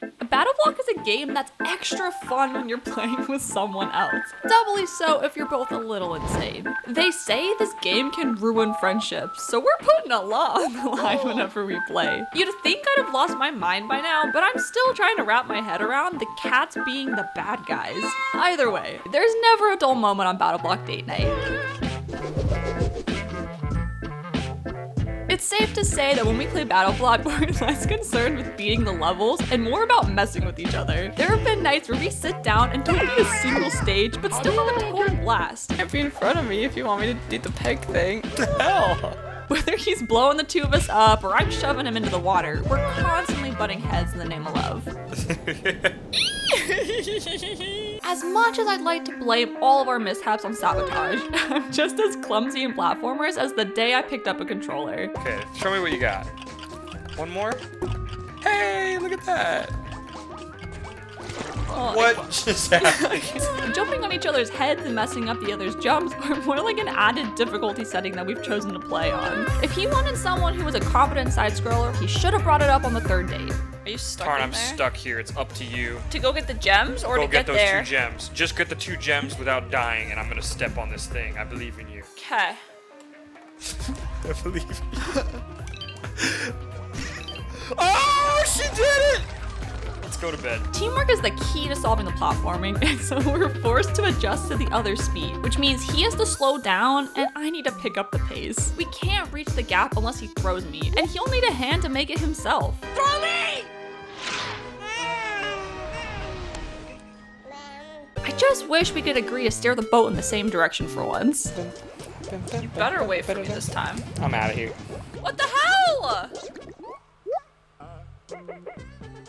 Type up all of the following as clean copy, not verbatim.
BattleBlock is a game that's extra fun when you're playing with someone else. Doubly so if you're both a little insane. They say this game can ruin friendships, so we're putting a lot on the line whenever we play. You'd think I'd have lost my mind by now, but I'm still trying to wrap my head around the cats being the bad guys. Either way, there's never a dull moment on BattleBlock date night. It's safe to say that when we play BattleBlock, we're less concerned with beating the levels and more about messing with each other. There have been nights where we sit down and don't beat a single stage, but still have a total blast. Can't be in front of me if you want me to do the peg thing. What the hell? Whether he's blowing the two of us up or I'm shoving him into the water, we're constantly butting heads in the name of love. As much as I'd like to blame all of our mishaps on sabotage, I'm just as clumsy in platformers as the day I picked up a controller. Okay, show me what you got. One more? Hey, look at that. Oh, What just happened? Jumping on each other's heads and messing up the other's jumps are more like an added difficulty setting that we've chosen to play on. If he wanted someone who was a competent side-scroller, he should have brought it up on the third date. Are you stuck Tarn, in I'm there? stuck here. It's up to you. To go get the gems or Go to get those there? 2 gems. Just get the 2 gems without dying, and I'm gonna step on this thing. I believe in you. Okay. I believe in you. Oh, she did it! Let's go to bed. Teamwork is the key to solving the platforming, and so we're forced to adjust to the other's speed, which means he has to slow down and I need to pick up the pace. We can't reach the gap unless he throws me, and he'll need a hand to make it himself. Throw me! I just wish we could agree to steer the boat in the same direction for once. You better wait for me this time. I'm out of here. What the hell?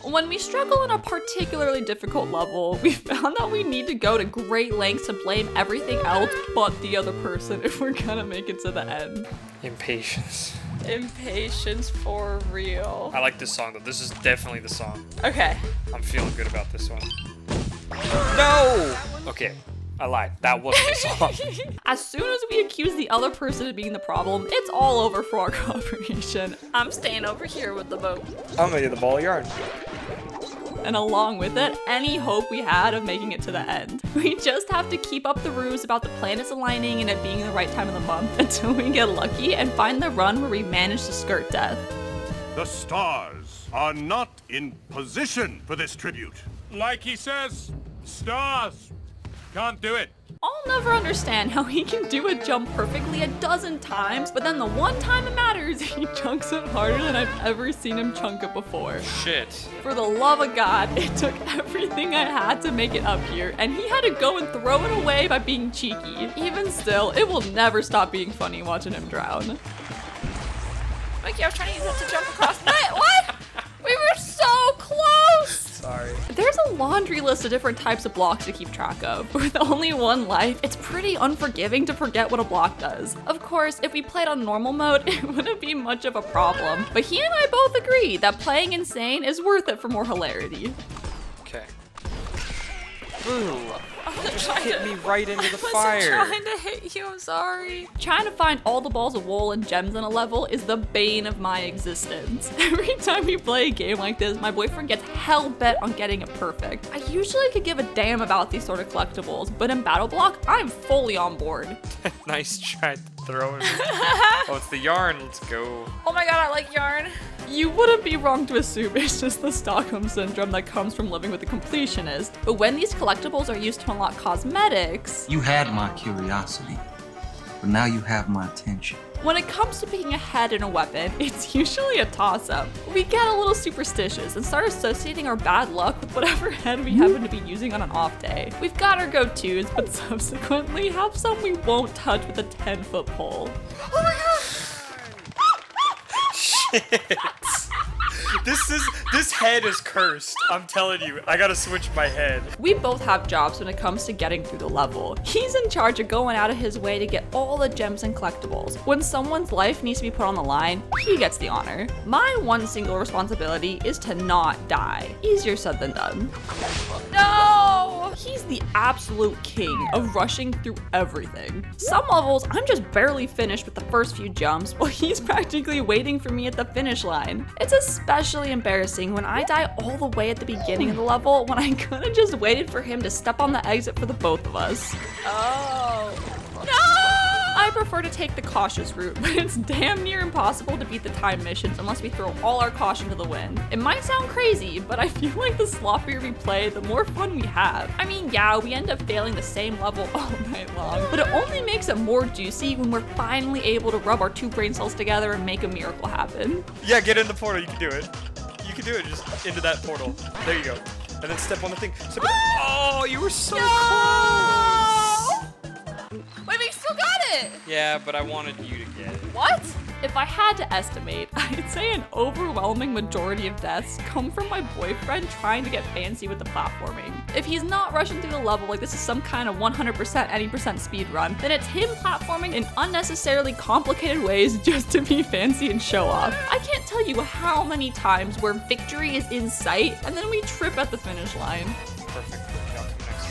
When we struggle in a particularly difficult level, we found that we need to go to great lengths to blame everything else but the other person if we're gonna make it to the end. Impatience. Impatience for real. I like this song though. This is definitely the song. Okay. I'm feeling good about this one. No! Okay, I lied. That wasn't the song. As soon as we accuse the other person of being the problem, it's all over for our cooperation. I'm staying over here with the boat. I'm gonna get the ball of yarn. And along with it, any hope we had of making it to the end. We just have to keep up the ruse about the planets aligning and it being the right time of the month until we get lucky and find the run where we manage to skirt death. The stars are not in position for this tribute. Like he says, stars can't do it. I'll never understand how he can do a jump perfectly a dozen times, but then the one time it matters, he chunks it harder than I've ever seen him chunk it before. Shit. For the love of God, it took everything I had to make it up here, and he had to go and throw it away by being cheeky. Even still, it will never stop being funny watching him drown. Mikey, I was trying to use it to jump across. What? We were so close! Sorry. There's a laundry list of different types of blocks to keep track of. With only one life, it's pretty unforgiving to forget what a block does. Of course, if we played on normal mode, it wouldn't be much of a problem. But he and I both agree that playing insane is worth it for more hilarity. Okay. Ooh. Just hit me right into the I fire. wasn't trying to hit you, I'm sorry. Trying to find all the balls of wool and gems in a level is the bane of my existence. Every time we play a game like this, my boyfriend gets hell-bent on getting it perfect. I usually could give a damn about these sort of collectibles, but in BattleBlock, I'm fully on board. Nice try to throw it. Oh, it's the yarn. Let's go. Oh my god, I like yarn. You wouldn't be wrong to assume it's just the Stockholm Syndrome that comes from living with a completionist, but when these collectibles are used to unlock cosmetics, You had my curiosity, but now you have my attention. when it comes to picking a head and a weapon, it's usually a toss-up. We get a little superstitious and start associating our bad luck with whatever head we happen to be using on an off day. We've got our go-tos, but subsequently have some we won't touch with a 10-foot pole. Oh my god! Shit. This head is cursed. I'm telling you. I gotta switch my head. We both have jobs when it comes to getting through the level. He's in charge of going out of his way to get all the gems and collectibles. When someone's life needs to be put on the line, he gets the honor. My one single responsibility is to not die. Easier said than done. No! though, he's the absolute king of rushing through everything. Some levels, I'm just barely finished with the first few jumps, while he's practically waiting for me at the finish line. It's especially embarrassing when I die all the way at the beginning of the level when I could've just waited for him to step on the exit for the both of us. Oh. No! I prefer to take the cautious route, but it's damn near impossible to beat the time missions unless we throw all our caution to the wind. It might sound crazy, but I feel like the sloppier we play, the more fun we have. I mean, yeah, we end up failing the same level all night long, but it only makes it more juicy when we're finally able to rub our 2 brain cells together and make a miracle happen. Yeah, get in the portal. You can do it. You can do it. Just into that portal. There you go. And then step on the thing. Step on oh, you were so close. Wait, we still got it! Yeah, but I wanted you to get it. What? If I had to estimate, I'd say an overwhelming majority of deaths come from my boyfriend trying to get fancy with the platforming. If he's not rushing through the level like this is some kind of 100% any percent speed run, then it's him platforming in unnecessarily complicated ways just to be fancy and show off. I can't tell you how many times where victory is in sight and then we trip at the finish line. Perfect. Now come next.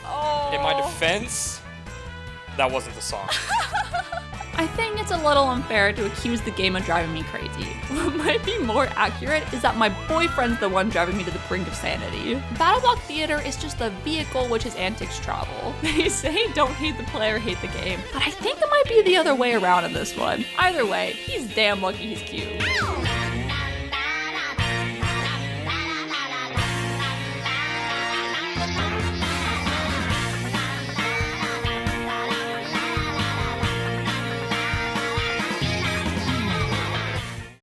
Oh. In my defense, that wasn't the song. I think it's a little unfair to accuse the game of driving me crazy. What might be more accurate is that my boyfriend's the one driving me to the brink of sanity. BattleBlock Theater is just the vehicle which his antics travel. They say don't hate the player, hate the game, but I think it might be the other way around in this one. Either way, he's damn lucky he's cute.